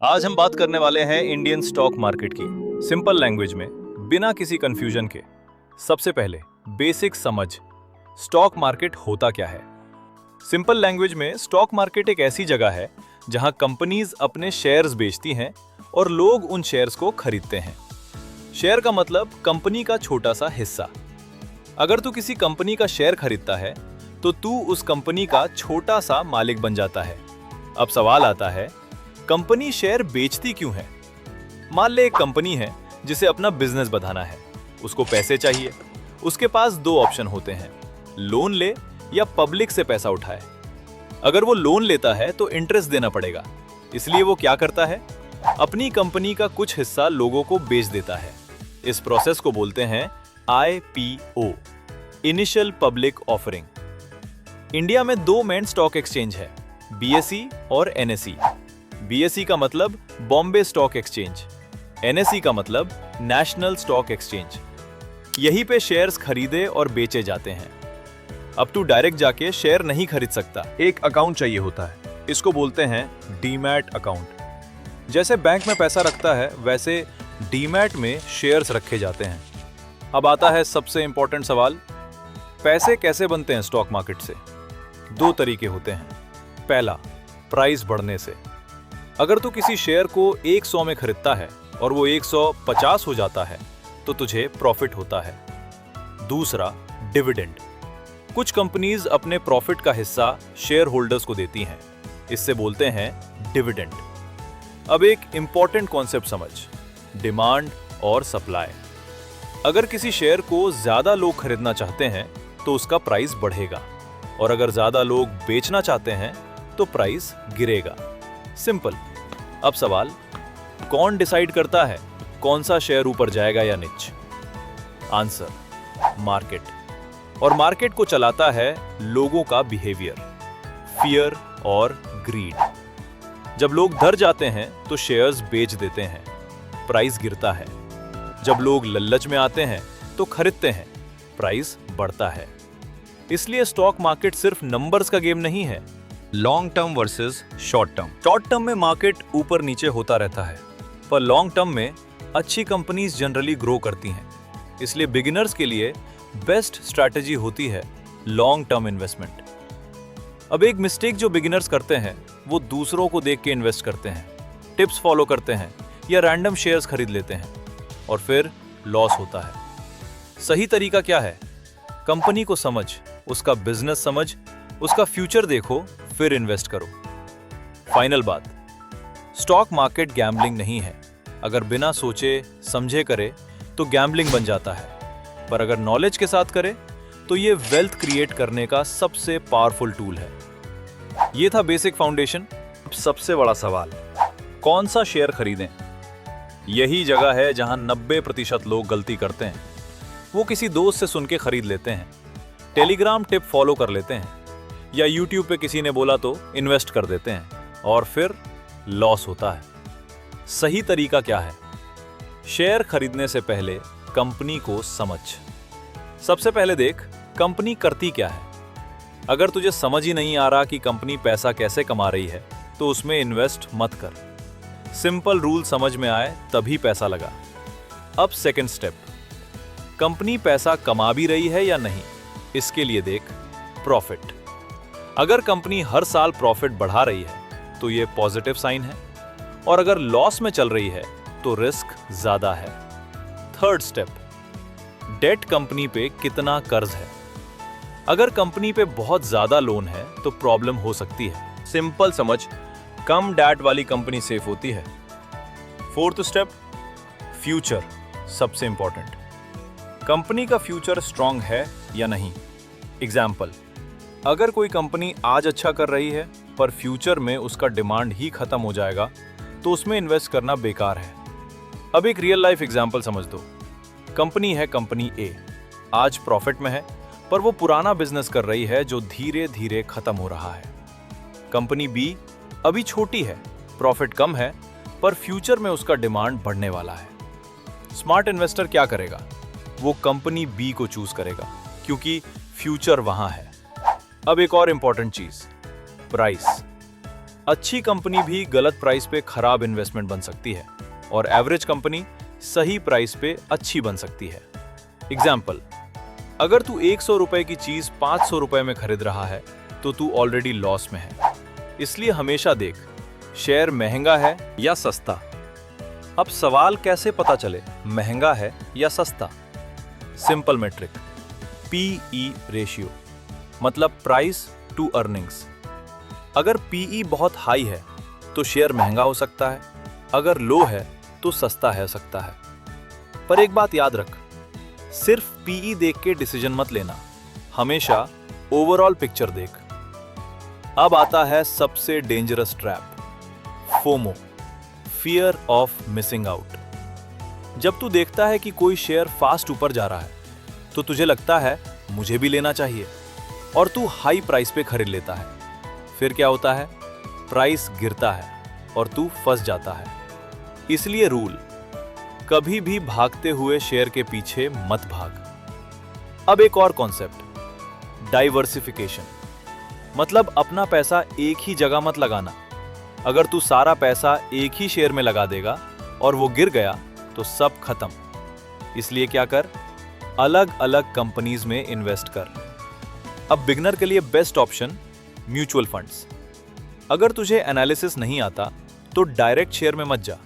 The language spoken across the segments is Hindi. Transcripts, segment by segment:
आज हम बात करने वाले हैं इंडियन स्टॉक मार्केट की सिंपल लैंग्वेज में, बिना किसी कंफ्यूजन के। सबसे पहले बेसिक समझ, स्टॉक मार्केट होता क्या है। सिंपल लैंग्वेज में स्टॉक मार्केट एक ऐसी जगह है जहां कंपनीज अपने शेयर्स बेचती हैं और लोग उन शेयर्स को खरीदते हैं। शेयर का मतलब कंपनी का छोटा सा हिस्सा। अगर तू किसी कंपनी का शेयर खरीदता है तो तू उस कंपनी का छोटा सा मालिक बन जाता है। अब सवाल आता है, कंपनी शेयर बेचती क्यों है? मान ले एक कंपनी है जिसे अपना बिजनेस बढ़ाना है, उसको पैसे चाहिए। उसके पास दो ऑप्शन होते हैं, लोन ले या पब्लिक से पैसा उठाए। अगर वो लोन लेता है तो इंटरेस्ट देना पड़ेगा, इसलिए वो क्या करता है, अपनी कंपनी का कुछ हिस्सा लोगों को बेच देता है। इस प्रोसेस को बोलते हैं IPO, initial public offering. India में दो मेन स्टॉक एक्सचेंज है, BSE और NSE। BSE का मतलब बॉम्बे स्टॉक एक्सचेंज, NSE का मतलब नेशनल स्टॉक एक्सचेंज। यहीं पे शेयर्स खरीदे और बेचे जाते हैं। अब तू डायरेक्ट जाके शेयर नहीं खरीद सकता, एक अकाउंट चाहिए होता है। इसको बोलते हैं डीमैट अकाउंट। जैसे बैंक में पैसा रखता है वैसे डीमैट में शेयर्स रखे जाते हैं। अब आता है सबसे इंपॉर्टेंट सवाल, पैसे कैसे बनते हैं स्टॉक मार्केट से? दो तरीके होते हैं। पहला, प्राइस बढ़ने से। अगर तू किसी शेयर को 100 में खरीदता है और वो 150 हो जाता है तो तुझे प्रॉफिट होता है। दूसरा, डिविडेंड। कुछ कंपनीज अपने प्रॉफिट का हिस्सा शेयर होल्डर्स को देती हैं, इससे बोलते हैं डिविडेंड। अब एक इंपॉर्टेंट कॉन्सेप्ट समझ, डिमांड और सप्लाई। अगर किसी शेयर को ज्यादा लोग खरीदना चाहते हैं तो उसका प्राइस बढ़ेगा, और अगर ज्यादा लोग बेचना चाहते हैं तो प्राइस गिरेगा। सिंपल। अब सवाल, कौन डिसाइड करता है कौन सा शेयर ऊपर जाएगा या नीचे? Answer, market. और मार्केट को चलाता है लोगों का बिहेवियर, फियर और ग्रीड। जब लोग डर जाते हैं तो शेयर्स बेच देते हैं, प्राइस गिरता है। जब लोग लालच में आते हैं तो खरीदते हैं, प्राइस बढ़ता है। इसलिए स्टॉक मार्केट सिर्फ नंबर्स का गेम नहीं है, long term versus short term. Short term में मार्केट ऊपर नीचे होता रहता है, पर लॉन्ग टर्म में अच्छी कंपनीज जनरली ग्रो करती हैं। इसलिए बिगिनर्स के लिए बेस्ट स्ट्रैटेजी होती है लॉन्ग टर्म इन्वेस्टमेंट। अब एक मिस्टेक जो बिगिनर्स करते हैं वो दूसरों को देख के इन्वेस्ट करते हैं, टिप्स फॉलो करते हैं या रैंडम शेयर्स खरीद लेते हैं और फिर लॉस होता है। सही तरीका क्या है? कंपनी को समझ, उसका बिजनेस समझ, उसका फ्यूचर देखो, फिर इन्वेस्ट करो। फाइनल बात, स्टॉक मार्केट गैम्बलिंग नहीं है। अगर बिना सोचे समझे करे तो गैम्बलिंग बन जाता है, पर अगर नॉलेज के साथ करे तो ये वेल्थ क्रिएट करने का सबसे पावरफुल टूल है। ये था बेसिक फाउंडेशन। सबसे बड़ा सवाल, कौन सा शेयर खरीदें? यही जगह है जहां 90% लोग गलती करते हैं। वो किसी दोस्त से सुन के खरीद लेते हैं, टेलीग्राम टिप फॉलो कर लेते हैं, या यूट्यूब पे किसी ने बोला तो इन्वेस्ट कर देते हैं, और फिर लॉस होता है। सही तरीका क्या है? शेयर खरीदने से पहले कंपनी को समझ। सबसे पहले देख कंपनी करती क्या है। अगर तुझे समझ ही नहीं आ रहा कि कंपनी पैसा कैसे कमा रही है तो उसमें इन्वेस्ट मत कर। सिंपल रूल समझ में आए तभी पैसा लगा। अब सेकंड स्टेप, कंपनी पैसा कमा भी रही है या नहीं, इसके लिए देख प्रॉफिट। अगर कंपनी हर साल प्रॉफिट बढ़ा रही है तो ये पॉजिटिव साइन है, और अगर लॉस में चल रही है तो रिस्क ज्यादा है। थर्ड स्टेप, डेट कंपनी पे कितना कर्ज है। अगर कंपनी पे बहुत ज्यादा लोन है तो प्रॉब्लम हो सकती है। सिंपल समझ, कम डेट वाली कंपनी सेफ होती है। फोर्थ स्टेप, फ्यूचर सबसे इंपॉर्टेंट। कंपनी का फ्यूचर स्ट्रांग है या नहीं। एग्जाम्पल, अगर कोई कंपनी आज अच्छा कर रही है पर फ्यूचर में उसका डिमांड ही खत्म हो जाएगा तो उसमें इन्वेस्ट करना बेकार है। अब एक रियल लाइफ एग्जाम्पल समझ दो। कंपनी है कंपनी ए, आज प्रॉफिट में है पर वो पुराना बिजनेस कर रही है जो धीरे धीरे खत्म हो रहा है। कंपनी बी अभी छोटी है, प्रॉफिट कम है, पर फ्यूचर में उसका डिमांड बढ़ने वाला है। स्मार्ट इन्वेस्टर क्या करेगा? वो कंपनी बी को चूज करेगा क्योंकि फ्यूचर वहां है। अब एक और इंपॉर्टेंट चीज, प्राइस। अच्छी कंपनी भी गलत प्राइस पे खराब इन्वेस्टमेंट बन सकती है और एवरेज कंपनी सही प्राइस पे अच्छी बन सकती है। एग्जाम्पल, अगर तू 100 रुपए की चीज 500 रुपए में खरीद रहा है तो तू ऑलरेडी लॉस में है। इसलिए हमेशा देख, शेयर महंगा है या सस्ता। अब सवाल कैसे पता चले महंगा है या सस्ता? सिंपल मेट्रिक, पीई रेशियो, मतलब प्राइस टू अर्निंग्स। अगर पीई बहुत हाई है तो शेयर महंगा हो सकता है, अगर लो है तो सस्ता है सकता है। पर एक बात याद रख, सिर्फ पीई देख के डिसीजन मत लेना, हमेशा ओवरऑल पिक्चर देख। अब आता है सबसे dangerous trap, FOMO, fear of missing out. जब तू देखता है कि कोई शेयर फास्ट ऊपर जा रहा है तो तुझे लगता है मुझे भी लेना चाहिए और तू हाई प्राइस पे खरीद लेता है। फिर क्या होता है? प्राइस गिरता है और तू फंस जाता है। इसलिए रूल, कभी भी भागते हुए शेयर के पीछे मत भाग। अब एक और कॉन्सेप्ट, डाइवर्सिफिकेशन, मतलब अपना पैसा एक ही जगह मत लगाना। अगर तू सारा पैसा एक ही शेयर में लगा देगा और वो गिर गया तो सब खत्म। इसलिए क्या कर, अलग अलग कंपनीज में इन्वेस्ट कर। अब बिगनर के लिए बेस्ट ऑप्शन म्यूचुअल फंड्स। अगर तुझे एनालिसिस नहीं आता तो डायरेक्ट शेयर में मत जा।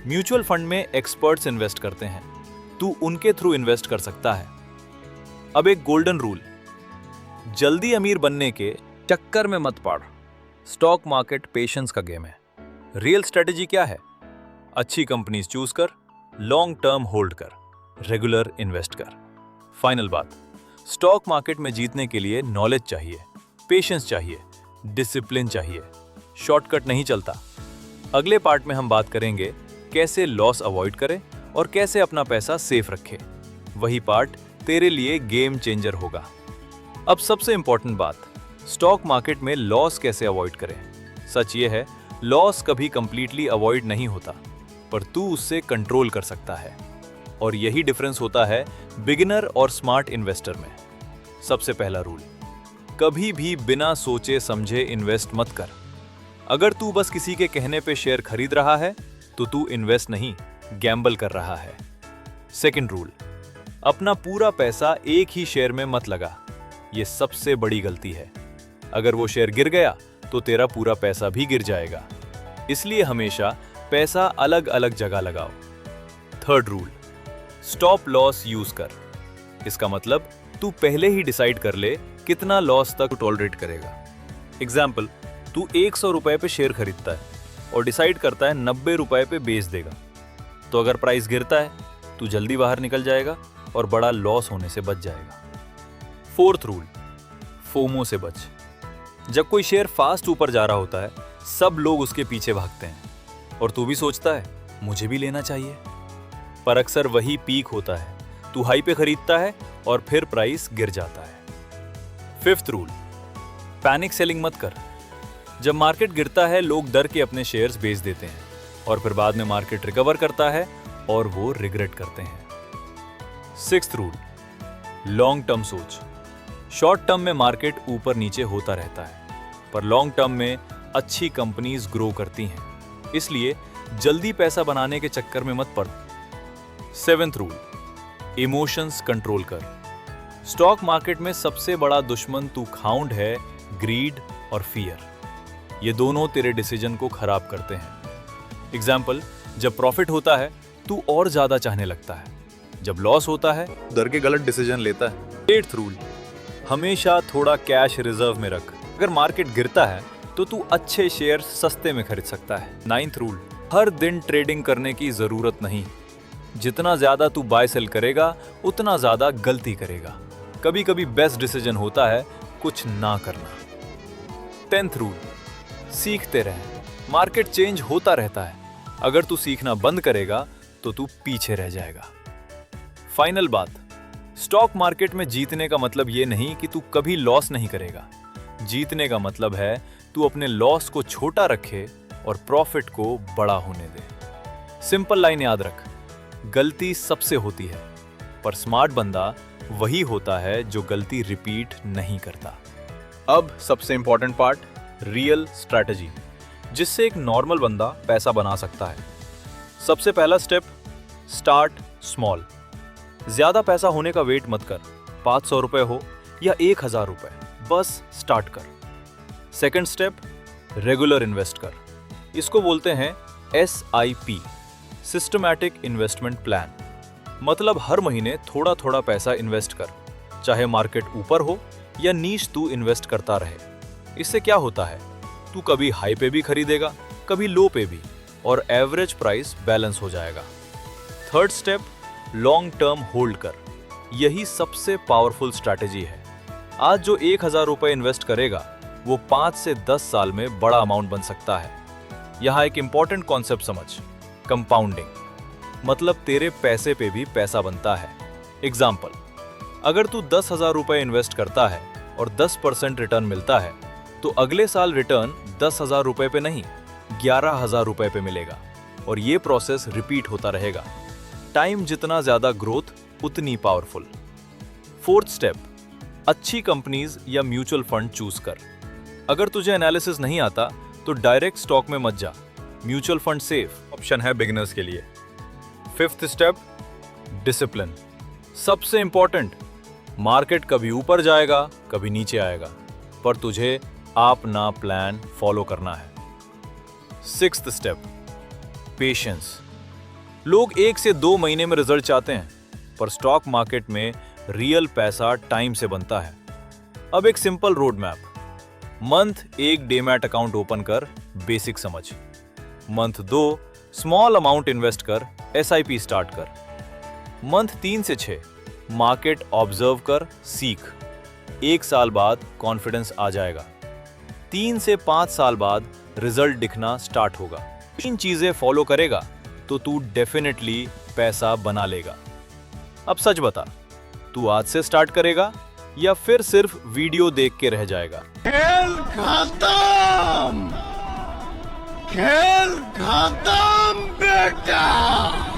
म्यूचुअल फंड में एक्सपर्ट्स इन्वेस्ट करते हैं, तू उनके थ्रू इन्वेस्ट कर सकता है। अब एक गोल्डन रूल, जल्दी अमीर बनने के चक्कर में मत पड़। स्टॉक मार्केट पेशेंस का गेम है। रियल स्ट्रेटेजी क्या है? अच्छी कंपनीज चूज कर, लॉन्ग टर्म होल्ड कर, रेगुलर इन्वेस्ट कर। फाइनल बात, स्टॉक मार्केट में जीतने के लिए नॉलेज चाहिए, पेशेंस चाहिए, डिसिप्लिन चाहिए, शॉर्टकट नहीं चलता। अगले पार्ट में हम बात करेंगे कैसे लॉस अवॉइड करें और कैसे अपना पैसा सेफ रखें। वही पार्ट तेरे लिए गेम चेंजर होगा। अब सबसे इंपॉर्टेंट बात, स्टॉक मार्केट में लॉस कैसे अवॉइड करें। सच ये है, लॉस कभी कंप्लीटली अवॉइड नहीं होता, पर तू उससे कंट्रोल कर सकता है। और यही डिफरेंस होता है बिगिनर और स्मार्ट इन्वेस्टर में। सबसे पहला रूल, कभी भी बिना सोचे समझे इन्वेस्ट मत कर। अगर तू बस किसी के कहने पे शेयर खरीद रहा है तो तू इन्वेस्ट नहीं, गैम्बल कर रहा है। सेकंड रूल, अपना पूरा पैसा एक ही शेयर में मत लगा। ये सबसे बड़ी गलती है। अगर वो शेयर गिर गया तो तेरा पूरा पैसा भी गिर जाएगा। इसलिए हमेशा पैसा अलग अलग जगह लगाओ। Third rule, stop loss use कर। इसका मतलब तू पहले ही डिसाइड कर ले कितना लॉस तक टॉलरेट करेगा। एग्जाम्पल, तू 100 रुपए पे शेयर खरीदता है और डिसाइड करता है 90 रुपए पे बेच देगा। तो अगर प्राइस गिरता है तू जल्दी बाहर निकल जाएगा और बड़ा लॉस होने से बच जाएगा। फोर्थ रूल, फोमो से बच। जब कोई शेयर फास्ट ऊपर जा रहा होता है सब लोग उसके पीछे भागते हैं और तू भी सोचता है मुझे भी लेना चाहिए, पर अक्सर वही पीक होता है। तू हाई पे खरीदता है और फिर प्राइस गिर जाता है। फिफ्थ रूल, पैनिक सेलिंग मत कर। जब मार्केट गिरता है लोग डर के अपने शेयर्स बेच देते हैं और फिर बाद में मार्केट रिकवर करता है और वो रिग्रेट करते हैं। सिक्स्थ रूल, लॉन्ग टर्म सोच। शॉर्ट टर्म में मार्केट ऊपर नीचे होता रहता है, पर लॉन्ग टर्म में अच्छी कंपनीज ग्रो करती हैं। इसलिए जल्दी पैसा बनाने के चक्कर में मत पड़। सेवेंथ रूल, इमोशंस कंट्रोल कर। स्टॉक मार्केट में सबसे बड़ा दुश्मन तू खाउंड है, ग्रीड और फियर। ये दोनों तेरे डिसीजन को खराब करते हैं। एग्जाम्पल, जब प्रॉफिट होता है तू और ज्यादा चाहने लगता है, जब लॉस होता है डर के गलत डिसीजन लेता है। एट्थ रूल, हमेशा थोड़ा कैश रिजर्व में रख। अगर मार्केट गिरता है तो तू अच्छे शेयर सस्ते में खरीद सकता है। नाइन्थ रूल, हर दिन ट्रेडिंग करने की जरूरत नहीं। जितना ज्यादा तू बाय सेल करेगा उतना ज्यादा गलती करेगा। कभी कभी बेस्ट डिसीजन होता है कुछ ना करना। 10th रूल, सीखते रहे। मार्केट चेंज होता रहता है, अगर तू सीखना बंद करेगा तो तू पीछे रह जाएगा। फाइनल बात, स्टॉक मार्केट में जीतने का मतलब ये नहीं कि तू कभी लॉस नहीं करेगा। जीतने का मतलब है तू अपने लॉस को छोटा रखे और प्रॉफिट को बड़ा होने दे। सिंपल लाइन याद रख, गलती सबसे होती है, पर स्मार्ट बंदा वही होता है जो गलती रिपीट नहीं करता। अब सबसे इंपॉर्टेंट पार्ट, रियल स्ट्रैटेजी। जिससे एक नॉर्मल बंदा पैसा बना सकता है। सबसे पहला स्टेप, स्टार्ट स्मॉल। ज्यादा पैसा होने का वेट मत कर, 500 रुपए हो या 1000 रुपए, बस स्टार्ट कर। सेकंड स्टेप, रेगुलर इन्वेस्ट कर। इसको बोलते हैं SIP, सिस्टमैटिक इन्वेस्टमेंट प्लान। मतलब हर महीने थोड़ा थोड़ा पैसा इन्वेस्ट कर, चाहे मार्केट ऊपर हो या नीच तू इन्वेस्ट करता रहे। इससे क्या होता है, तू कभी हाई पे भी खरीदेगा, कभी लो पे भी, और एवरेज प्राइस बैलेंस हो जाएगा। Third step, long term hold कर। यही सबसे पावरफुल स्ट्रैटेजी है। आज जो 1000 रुपए इन्वेस्ट करेगा वो 5 से 10 साल में बड़ा अमाउंट बन सकता है। यहाँ एक इंपॉर्टेंट कॉन्सेप्ट समझ, कंपाउंडिंग। मतलब तेरे पैसे पे भी पैसा बनता है। एग्जाम्पल, अगर तू 10,000 रुपए इन्वेस्ट करता है और 10% रिटर्न मिलता है, तो अगले साल रिटर्न 10,000 रुपए पे नहीं, 11,000 रुपए पे मिलेगा। और ये प्रोसेस रिपीट होता रहेगा। टाइम जितना ज्यादा ग्रोथ उतनी पावरफुल। फोर्थ स्टेप, अच्छी कंपनीज या म्यूचुअल फंड चूज कर। अगर तुझे एनालिसिस नहीं आता तो डायरेक्ट स्टॉक में मत जा, म्यूचुअल फंड सेफ ऑप्शन है बिगिनर्स के लिए। Fifth step, discipline. सबसे इंपॉर्टेंट, मार्केट कभी ऊपर जाएगा कभी नीचे आएगा, पर तुझे अपना प्लान फॉलो करना है। Sixth step, patience. लोग 1 से 2 महीने में रिजल्ट चाहते हैं, पर स्टॉक मार्केट में रियल पैसा टाइम से बनता है। अब एक simple road map. Month 1 demat account open कर, बेसिक समझ। मंथ 2 स्मॉल अमाउंट इन्वेस्ट कर, SIP स्टार्ट कर। मंथ 3 से 6 मार्केट ऑब्जर्व कर, सीख। 1 साल बाद कॉन्फिडेंस आ जाएगा। 3 से 5 साल बाद रिजल्ट दिखना स्टार्ट होगा। 3 चीजें फॉलो करेगा तो तू डेफिनेटली पैसा बना लेगा। अब सच बता, तू आज से स्टार्ट करेगा या फिर सिर्फ वीडियो देख के रह जाएगा? खेल खत्म, खेल खत्म बेटा।